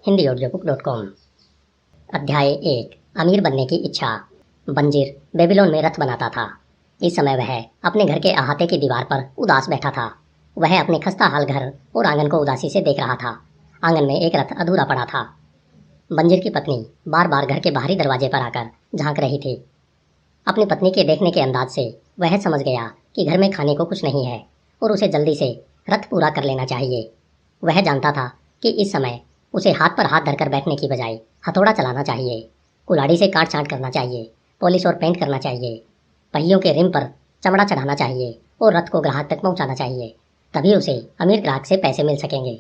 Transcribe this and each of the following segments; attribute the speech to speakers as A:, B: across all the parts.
A: hindiaudiobook.com। अध्याय 1। अमीर बनने की इच्छा। बंजीर बेबीलोन में रथ बनाता था। इस समय वह अपने घर के अहाते की दीवार पर उदास बैठा था। वह अपने खस्ता हाल घर और आंगन को उदासी से देख रहा था। आंगन में एक रथ अधूरा पड़ा था। बंजीर की पत्नी बार बार घर के बाहरी दरवाजे पर आकर झांक रही थी। अपनी पत्नी के देखने के अंदाज से वह समझ गया कि घर में खाने को कुछ नहीं है और उसे जल्दी से रथ पूरा कर लेना चाहिए। वह जानता था कि इस समय उसे हाथ पर हाथ धरकर बैठने की बजाय हथौड़ा चलाना चाहिए, कुल्हाड़ी से काट छांट करना चाहिए, पॉलिश और पेंट करना चाहिए, पहियों के रिम पर चमड़ा चढ़ाना चाहिए और रथ को ग्राहक तक पहुंचाना चाहिए। तभी उसे अमीर ग्राहक से पैसे मिल सकेंगे।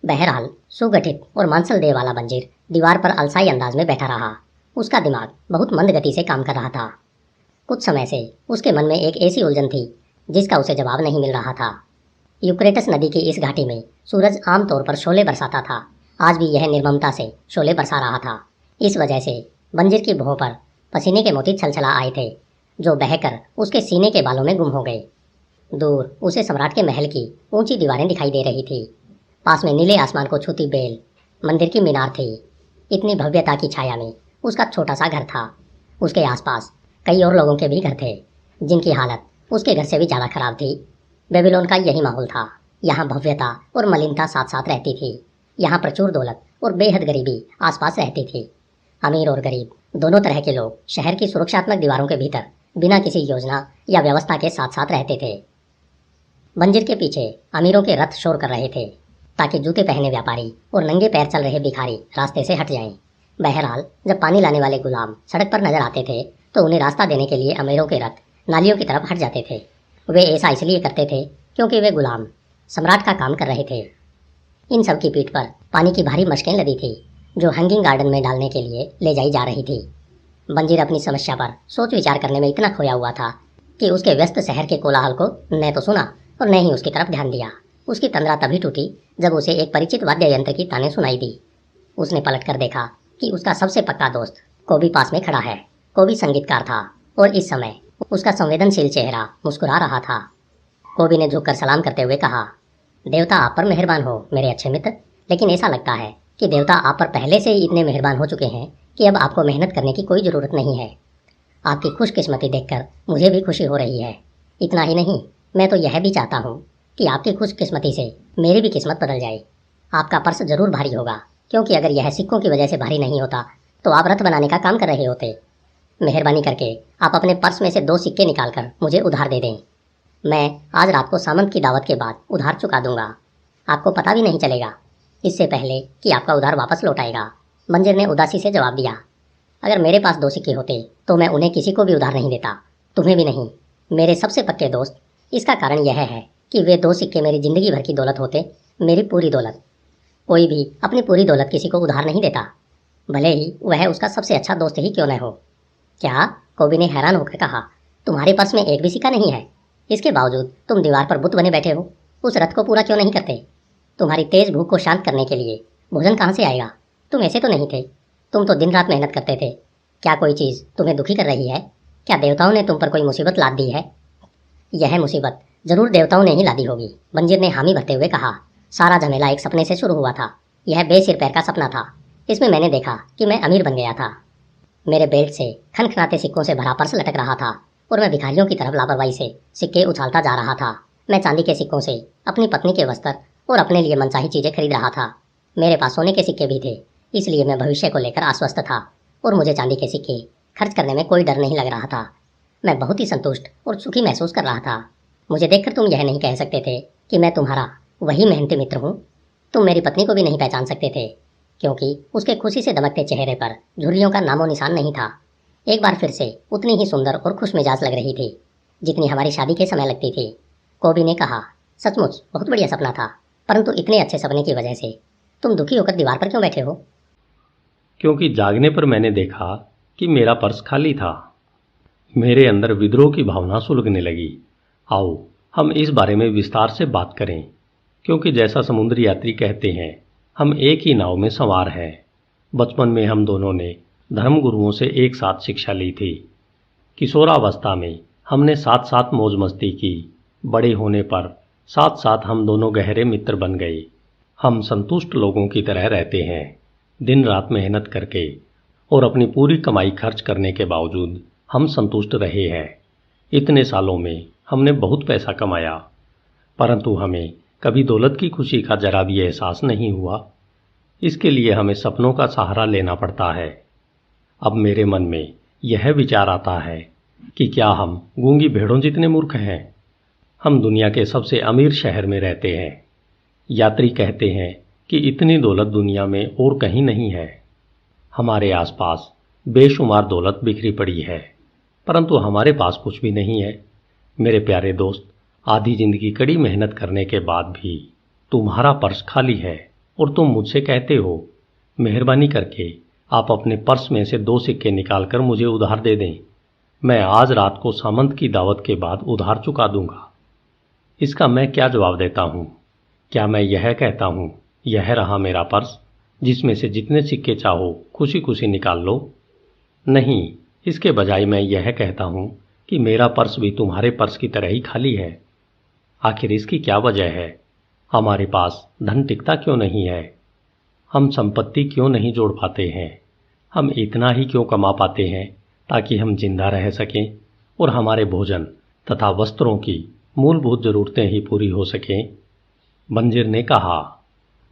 A: बहरहाल सुगठित और मांसल देह वाला बंजीर दीवार पर अलसाई अंदाज में बैठा रहा। उसका दिमाग बहुत मंद गति से काम कर रहा था। कुछ समय से उसके मन में एक ऐसी उलझन थी जिसका उसे जवाब नहीं मिल रहा था। यूफ्रेटिस नदी की इस घाटी में सूरज आमतौर पर शोले बरसाता था। आज भी यह निर्ममता से शोले बरसा रहा था। इस वजह से बंजीर की भौं पर पसीने के मोती छलछला आए थे, जो बहकर उसके सीने के बालों में गुम हो गए। दूर उसे सम्राट के महल की ऊंची दीवारें दिखाई दे रही थी। पास में नीले आसमान को छूती बेल मंदिर की मीनार थी। इतनी भव्यता की छाया में उसका छोटा सा घर था। उसके आसपास कई और लोगों के भी घर थे, जिनकी हालत उसके घर से भी ज़्यादा खराब थी। बेबीलोन का यही माहौल था। यहाँ भव्यता और मलिनता साथ साथ रहती थी। यहाँ प्रचुर दौलत और बेहद गरीबी आसपास रहती थी। अमीर और गरीब दोनों तरह के लोग शहर की सुरक्षात्मक दीवारों के भीतर बिना किसी योजना या व्यवस्था के साथ साथ रहते थे। बंजीर के पीछे अमीरों के रथ शोर कर रहे थे ताकि जूते पहने व्यापारी और नंगे पैर चल रहे भिखारी रास्ते से हट जाएं। बहरहाल जब पानी लाने वाले गुलाम सड़क पर नजर आते थे तो उन्हें रास्ता देने के लिए अमीरों के रथ नालियों की तरफ हट जाते थे। वे ऐसा इसलिए करते थे क्योंकि वे गुलाम सम्राट का काम कर रहे थे। इन सब की पीठ पर पानी की भारी मशकें लदी थी, जो हैंगिंग गार्डन में डालने के लिए ले जाई जा रही थी। बंजीर अपनी समस्या पर सोच विचार करने में इतना खोया हुआ था कि उसके व्यस्त शहर के कोलाहल को न तो सुना और न ही उसकी तरफ ध्यान दिया। उसकी तंद्रा तभी टूटी जब उसे एक परिचित वाद्य यंत्र की तानें सुनाई दी। उसने पलट कर देखा कि उसका सबसे पक्का दोस्त कोबी पास में खड़ा है। कोबी संगीतकार था और इस समय उसका संवेदनशील चेहरा मुस्कुरा रहा था। कोबी ने झुककर सलाम करते हुए कहा, देवता आप पर मेहरबान हो मेरे अच्छे मित्र, लेकिन ऐसा लगता है कि देवता आप पर पहले से ही इतने मेहरबान हो चुके हैं कि अब आपको मेहनत करने की कोई ज़रूरत नहीं है। आपकी खुशकिस्मती देखकर मुझे भी खुशी हो रही है। इतना ही नहीं, मैं तो यह भी चाहता हूँ कि आपकी खुशकिस्मती से मेरी भी किस्मत बदल जाए। आपका पर्स जरूर भारी होगा, क्योंकि अगर यह सिक्कों की वजह से भारी नहीं होता तो आप रथ बनाने का काम कर रहे होते। मेहरबानी करके आप अपने पर्स में से 2 सिक्के निकालकर मुझे उधार दे दें। मैं आज रात को सामंत की दावत के बाद उधार चुका दूंगा। आपको पता भी नहीं चलेगा, इससे पहले कि आपका उधार वापस लौट आएगा। बंजीर ने उदासी से जवाब दिया, अगर मेरे पास 2 सिक्के होते तो मैं उन्हें किसी को भी उधार नहीं देता, तुम्हें भी नहीं, मेरे सबसे पक्के दोस्त। इसका कारण यह है कि वे 2 सिक्के मेरी जिंदगी भर की दौलत होते, मेरी पूरी दौलत। कोई भी अपनी पूरी दौलत किसी को उधार नहीं देता, भले ही वह उसका सबसे अच्छा दोस्त ही क्यों न हो। क्या? कोबी ने हैरान होकर कहा, तुम्हारे पर्स में एक भी सिक्का नहीं है? इसके बावजूद तुम दीवार पर बुत बने बैठे हो। उस रथ को पूरा क्यों नहीं करते? तुम्हारी तेज भूख को शांत करने के लिए भोजन कहाँ से आएगा? तुम ऐसे तो नहीं थे, तुम तो दिन रात मेहनत करते थे। क्या कोई चीज़ तुम्हें दुखी कर रही है? क्या देवताओं ने तुम पर कोई मुसीबत लाद दी है? यह मुसीबत जरूर देवताओं ने ही लादी होगी, बंजीर ने हामी भरते हुए कहा। सारा झमेला एक सपने से शुरू हुआ था। यह बेसिर पैर का सपना था। इसमें मैंने देखा कि मैं अमीर बन गया था। मेरे बेल्ट से खनखनाते सिक्कों से भरा पर्स लटक रहा था और मैं भिखारियों की तरफ लापरवाही से सिक्के उछालता जा रहा था। मैं चांदी के सिक्कों से अपनी पत्नी के वस्त्र और अपने लिए मनचाही चीजें खरीद रहा था। मेरे पास सोने के सिक्के भी थे, इसलिए मैं भविष्य को लेकर आश्वस्त था और मुझे चांदी के सिक्के खर्च करने में कोई डर नहीं लग रहा था। मैं बहुत ही संतुष्ट और सुखी महसूस कर रहा था। मुझे देखकर तुम यह नहीं कह सकते थे कि मैं तुम्हारा वही मेहनती मित्र हूँ। तुम मेरी पत्नी को भी नहीं पहचान सकते थे, क्योंकि उसके खुशी से दमकते चेहरे पर झुर्रियों का नामो निशान नहीं था। एक बार फिर से उतनी ही सुंदर और खुश मिजाज लग रही थी जितनी हमारी शादी के समय लगती थी। कोबी ने कहा, सचमुच बहुत बढ़िया सपना था, परंतु इतने अच्छे सपने की वजह से तुम दुखी होकर दीवार पर क्यों बैठे हो?
B: क्योंकि जागने पर मैंने देखा कि मेरा पर्स खाली था। मेरे अंदर विद्रोह की भावना सुलगने लगी। आओ हम इस बारे में विस्तार से बात करें, क्योंकि जैसा समुद्री यात्री कहते हैं, हम एक ही नाव में सवार हैं। बचपन में हम दोनों ने धर्मगुरुओं से एक साथ शिक्षा ली थी। किशोरावस्था में हमने साथ साथ मौज मस्ती की। बड़े होने पर साथ साथ हम दोनों गहरे मित्र बन गए। हम संतुष्ट लोगों की तरह रहते हैं। दिन रात मेहनत करके और अपनी पूरी कमाई खर्च करने के बावजूद हम संतुष्ट रहे हैं। इतने सालों में हमने बहुत पैसा कमाया, परंतु हमें कभी दौलत की खुशी का जरा भी एहसास नहीं हुआ। इसके लिए हमें सपनों का सहारा लेना पड़ता है। अब मेरे मन में यह विचार आता है कि क्या हम गूंगी भेड़ों जितने मूर्ख हैं। हम दुनिया के सबसे अमीर शहर में रहते हैं। यात्री कहते हैं कि इतनी दौलत दुनिया में और कहीं नहीं है। हमारे आसपास बेशुमार दौलत बिखरी पड़ी है, परंतु हमारे पास कुछ भी नहीं है। मेरे प्यारे दोस्त, आधी जिंदगी कड़ी मेहनत करने के बाद भी तुम्हारा पर्स खाली है और तुम मुझसे कहते हो, मेहरबानी करके आप अपने पर्स में से 2 सिक्के निकालकर मुझे उधार दे दें। मैं आज रात को सामंत की दावत के बाद उधार चुका दूंगा। इसका मैं क्या जवाब देता हूँ? क्या मैं यह कहता हूँ, यह रहा मेरा पर्स, जिसमें से जितने सिक्के चाहो खुशी खुशी निकाल लो? नहीं, इसके बजाय मैं यह कहता हूँ कि मेरा पर्स भी तुम्हारे पर्स की तरह ही खाली है। आखिर इसकी क्या वजह है? हमारे पास धन टिकता क्यों नहीं है? हम संपत्ति क्यों नहीं जोड़ पाते हैं? हम इतना ही क्यों कमा पाते हैं ताकि हम जिंदा रह सकें और हमारे भोजन तथा वस्त्रों की मूलभूत जरूरतें ही पूरी हो सकें? बंजीर ने कहा,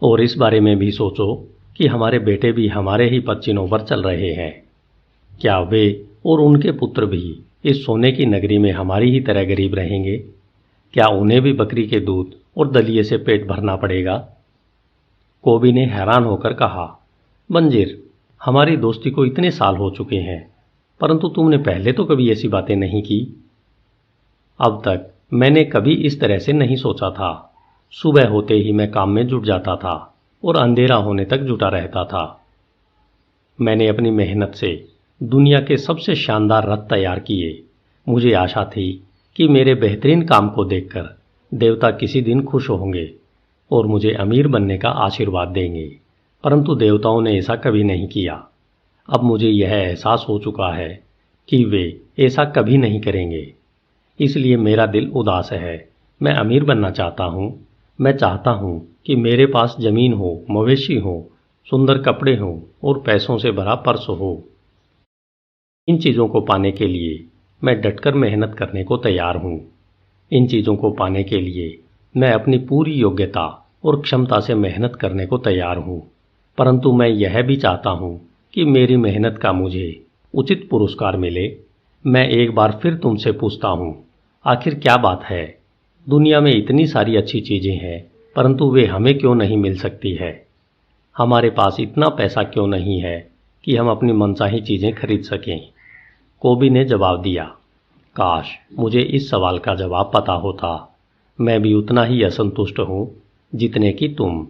B: और इस बारे में भी सोचो कि हमारे बेटे भी हमारे ही पदचिन्हों पर चल रहे हैं। क्या वे और उनके पुत्र भी इस सोने की नगरी में हमारी ही तरह गरीब रहेंगे? क्या उन्हें भी बकरी के दूध और दलिए से पेट भरना पड़ेगा? कोबी ने हैरान होकर कहा, बंजीर, हमारी दोस्ती को इतने साल हो चुके हैं, परंतु तुमने पहले तो कभी ऐसी बातें नहीं की। अब तक मैंने कभी इस तरह से नहीं सोचा था। सुबह होते ही मैं काम में जुट जाता था और अंधेरा होने तक जुटा रहता था। मैंने अपनी मेहनत से दुनिया के सबसे शानदार रथ तैयार किए। मुझे आशा थी कि मेरे बेहतरीन काम को देखकर देवता किसी दिन खुश होंगे और मुझे अमीर बनने का आशीर्वाद देंगे, परंतु देवताओं ने ऐसा कभी नहीं किया। अब मुझे यह एहसास हो चुका है कि वे ऐसा कभी नहीं करेंगे। इसलिए मेरा दिल उदास है। मैं अमीर बनना चाहता हूँ। मैं चाहता हूँ कि मेरे पास जमीन हो, मवेशी हो, सुंदर कपड़े हों और पैसों से भरा पर्स हो। इन चीज़ों को पाने के लिए मैं डटकर मेहनत करने को तैयार हूँ। इन चीज़ों को पाने के लिए मैं अपनी पूरी योग्यता और क्षमता से मेहनत करने को तैयार हूँ, परंतु मैं यह भी चाहता हूँ कि मेरी मेहनत का मुझे उचित पुरस्कार मिले। मैं एक बार फिर तुमसे पूछता हूँ, आखिर क्या बात है? दुनिया में इतनी सारी अच्छी चीज़ें हैं, परंतु वे हमें क्यों नहीं मिल सकती है? हमारे पास इतना पैसा क्यों नहीं है कि हम अपनी मनचाही चीज़ें खरीद सकें? कोबी ने जवाब दिया, काश मुझे इस सवाल का जवाब पता होता। मैं भी उतना ही असंतुष्ट हूँ जितने कि तुम।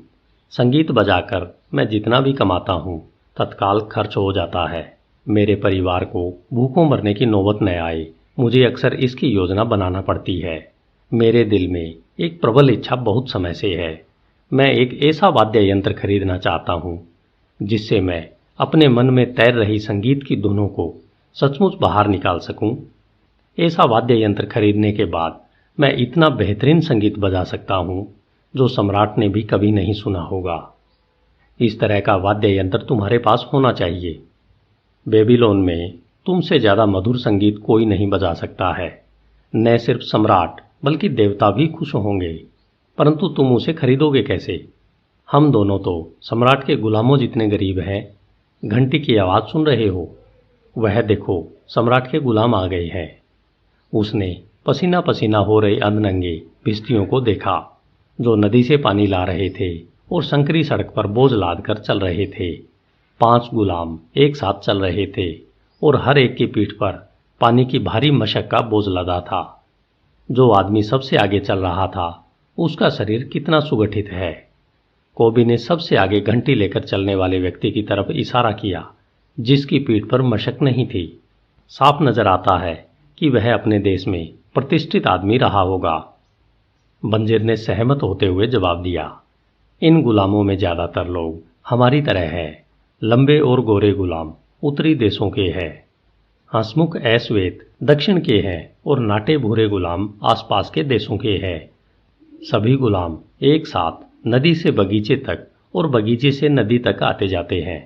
B: संगीत बजाकर मैं जितना भी कमाता हूँ तत्काल खर्च हो जाता है। मेरे परिवार को भूखों मरने की नौबत न आए, मुझे अक्सर इसकी योजना बनाना पड़ती है। मेरे दिल में एक प्रबल इच्छा बहुत समय से है। मैं एक ऐसा वाद्य यंत्र खरीदना चाहता हूँ जिससे मैं अपने मन में तैर रही संगीत की धुनों को सचमुच बाहर निकाल सकूं। ऐसा वाद्य यंत्र खरीदने के बाद मैं इतना बेहतरीन संगीत बजा सकता हूँ जो सम्राट ने भी कभी नहीं सुना होगा। इस तरह का वाद्य यंत्र तुम्हारे पास होना चाहिए। बेबीलोन में तुमसे ज़्यादा मधुर संगीत कोई नहीं बजा सकता है। न सिर्फ सम्राट बल्कि देवता भी खुश होंगे, परंतु तुम उसे खरीदोगे कैसे? हम दोनों तो सम्राट के गुलामों जितने गरीब हैं। घंटी की आवाज़ सुन रहे हो? वह देखो, सम्राट के गुलाम आ गए हैं। उसने पसीना पसीना हो रहे अधनंगे भिश्तियों को देखा जो नदी से पानी ला रहे थे और संकरी सड़क पर बोझ लाद कर चल रहे थे। 5 गुलाम एक साथ चल रहे थे और हर एक की पीठ पर पानी की भारी मशक का बोझ लदा था। जो आदमी सबसे आगे चल रहा था उसका शरीर कितना सुगठित है। कोबी ने सबसे आगे घंटी लेकर चलने वाले व्यक्ति की तरफ इशारा किया जिसकी पीठ पर मशक नहीं थी। साफ नजर आता है कि वह अपने देश में प्रतिष्ठित आदमी रहा होगा। बंजीर ने सहमत होते हुए जवाब दिया, इन गुलामों में ज़्यादातर लोग हमारी तरह हैं। लंबे और गोरे गुलाम उत्तरी देशों के हैं, हंसमुख ऐश्वेत दक्षिण के हैं और नाटे भूरे गुलाम आसपास के देशों के हैं। सभी गुलाम एक साथ नदी से बगीचे तक और बगीचे से नदी तक आते जाते हैं।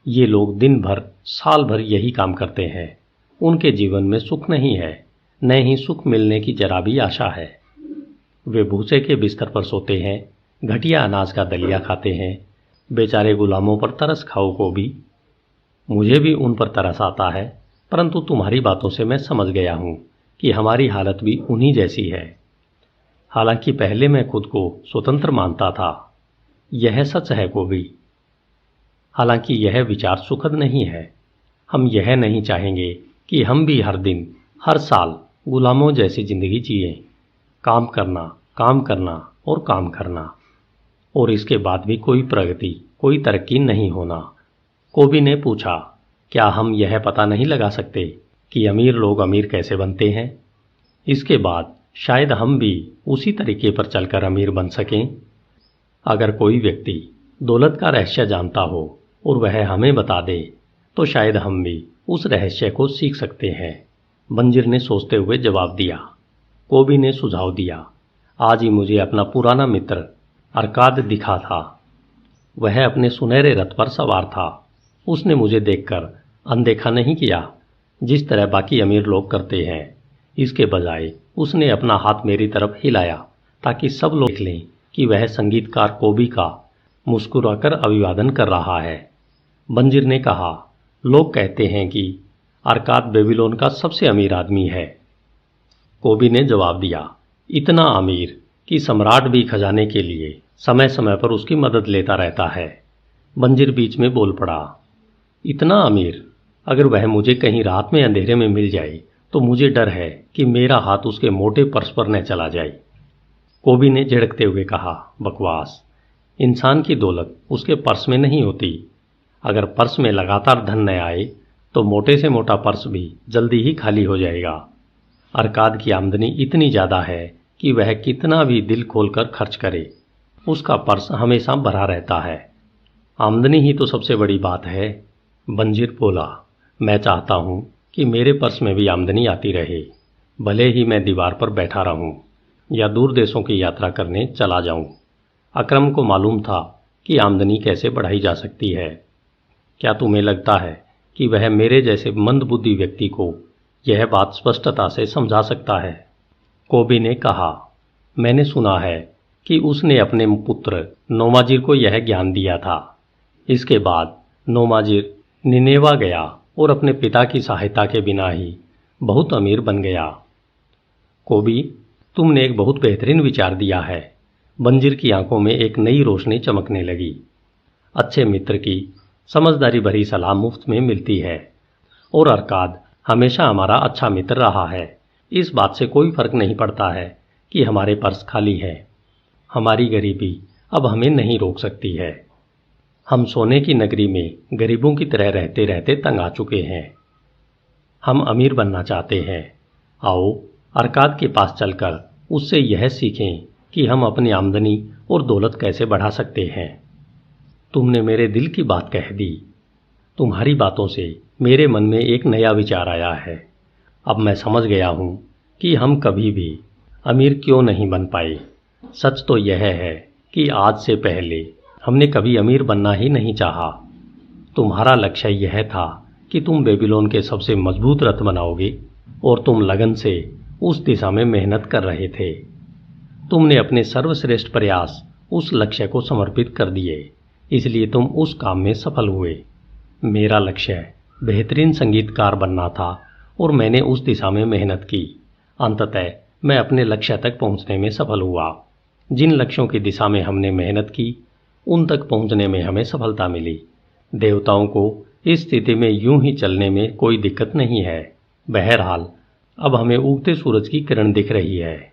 B: ये लोग दिन भर साल भर यही काम करते हैं। उनके जीवन में सुख नहीं है, न ही सुख मिलने की जरा भी आशा है। वे भूसे के बिस्तर पर सोते हैं, घटिया अनाज का दलिया खाते हैं। बेचारे गुलामों पर तरस खाओ को भी। मुझे भी उन पर तरस आता है, परंतु तुम्हारी बातों से मैं समझ गया हूँ कि हमारी हालत भी उन्हीं जैसी है। हालांकि पहले मैं खुद को स्वतंत्र मानता था, यह सच है को भी। हालांकि यह विचार सुखद नहीं है। हम यह नहीं चाहेंगे कि हम भी हर दिन हर साल गुलामों जैसी जिंदगी जिए, काम करना और काम करना, और इसके बाद भी कोई प्रगति, कोई तरक्की नहीं होना। कोबी ने पूछा, क्या हम यह पता नहीं लगा सकते कि अमीर लोग अमीर कैसे बनते हैं? इसके बाद शायद हम भी उसी तरीके पर चलकर अमीर बन सकें। अगर कोई व्यक्ति दौलत का रहस्य जानता हो और वह हमें बता दे, तो शायद हम भी उस रहस्य को सीख सकते हैं। बंजिर ने सोचते हुए जवाब दिया। कोबी ने सुझाव दिया, आज ही मुझे अपना पुराना मित्र अरकाद दिखा था। वह अपने सुनहरे रथ पर सवार था। उसने मुझे देखकर अनदेखा नहीं किया, जिस तरह बाकी अमीर लोग करते हैं। इसके बजाय उसने अपना हाथ मेरी तरफ हिलाया ताकि सब लोग देख लें कि वह संगीतकार कोबी का मुस्कुराकर अभिवादन कर रहा है। बंजिर ने कहा, लोग कहते हैं कि अरकाद बेबीलोन का सबसे अमीर आदमी है। कोबी ने जवाब दिया, इतना अमीर कि सम्राट भी खजाने के लिए समय समय पर उसकी मदद लेता रहता है। बंजिर बीच में बोल पड़ा, इतना अमीर? अगर वह मुझे कहीं रात में अंधेरे में मिल जाए तो मुझे डर है कि मेरा हाथ उसके मोटे पर्स पर न चला जाए। कोबी ने झिड़कते हुए कहा, बकवास। इंसान की दौलत उसके पर्स में नहीं होती। अगर पर्स में लगातार धन न आए तो मोटे से मोटा पर्स भी जल्दी ही खाली हो जाएगा। अरकाद की आमदनी इतनी ज़्यादा है कि वह कितना भी दिल खोलकर खर्च करे, उसका पर्स हमेशा भरा रहता है। आमदनी ही तो सबसे बड़ी बात है। बंजिर बोला, मैं चाहता हूँ कि मेरे पर्स में भी आमदनी आती रहे, भले ही मैं दीवार पर बैठा रहूं या दूर देशों की यात्रा करने चला जाऊं। अकरम को मालूम था कि आमदनी कैसे बढ़ाई जा सकती है। क्या तुम्हें लगता है कि वह मेरे जैसे मंदबुद्धि व्यक्ति को यह बात स्पष्टता से समझा सकता है? कोबी ने कहा, मैंने सुना है कि उसने अपने पुत्र नोमाजिर को यह ज्ञान दिया था। इसके बाद नोमाजिर निनेवा गया और अपने पिता की सहायता के बिना ही बहुत अमीर बन गया। कोबी, तुमने एक बहुत बेहतरीन विचार दिया है। बंजिर की आंखों में एक नई रोशनी चमकने लगी। अच्छे मित्र की समझदारी भरी सलाह मुफ्त में मिलती है, और अरकाद हमेशा हमारा अच्छा मित्र रहा है। इस बात से कोई फर्क नहीं पड़ता है कि हमारे पर्स खाली है। हमारी गरीबी अब हमें नहीं रोक सकती है। हम सोने की नगरी में गरीबों की तरह रहते रहते तंग आ चुके हैं। हम अमीर बनना चाहते हैं। आओ अरकाद के पास चलकर उससे यह सीखें कि हम अपनी आमदनी और दौलत कैसे बढ़ा सकते हैं। तुमने मेरे दिल की बात कह दी। तुम्हारी बातों से मेरे मन में एक नया विचार आया है। अब मैं समझ गया हूँ कि हम कभी भी अमीर क्यों नहीं बन पाए। सच तो यह है कि आज से पहले हमने कभी अमीर बनना ही नहीं चाहा। तुम्हारा लक्ष्य यह था कि तुम बेबीलोन के सबसे मजबूत रथ बनाओगे, और तुम लगन से उस दिशा में मेहनत कर रहे थे। तुमने अपने सर्वश्रेष्ठ प्रयास उस लक्ष्य को समर्पित कर दिए, इसलिए तुम उस काम में सफल हुए। मेरा लक्ष्य बेहतरीन संगीतकार बनना था और मैंने उस दिशा में मेहनत की। अंततः मैं अपने लक्ष्य तक पहुंचने में सफल हुआ। जिन लक्ष्यों की दिशा में हमने मेहनत की, उन तक पहुंचने में हमें सफलता मिली। देवताओं को इस स्थिति में यूं ही चलने में कोई दिक्कत नहीं है। बहरहाल अब हमें उगते सूरज की किरण दिख रही है।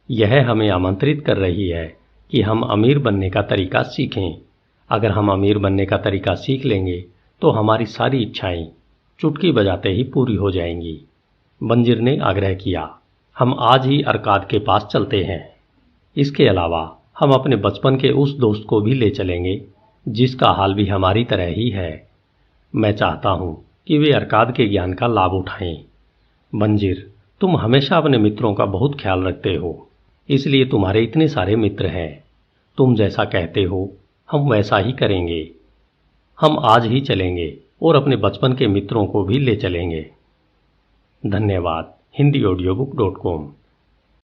B: यह हमें आमंत्रित कर रही है कि हम अमीर बनने का तरीका सीखें। अगर हम अमीर बनने का तरीका सीख लेंगे तो हमारी सारी इच्छाएं चुटकी बजाते ही पूरी हो जाएंगी। बंजिर ने आग्रह किया, हम आज ही अरकाद के पास चलते हैं। इसके अलावा हम अपने बचपन के उस दोस्त को भी ले चलेंगे जिसका हाल भी हमारी तरह ही है। मैं चाहता हूँ कि वे अरकाद के ज्ञान का लाभ उठाएं। बंजिर, तुम हमेशा अपने मित्रों का बहुत ख्याल रखते हो, इसलिए तुम्हारे इतने सारे मित्र हैं। तुम जैसा कहते हो हम वैसा ही करेंगे। हम आज ही चलेंगे और अपने बचपन के मित्रों को भी ले चलेंगे। धन्यवाद। HindiAudiobook.com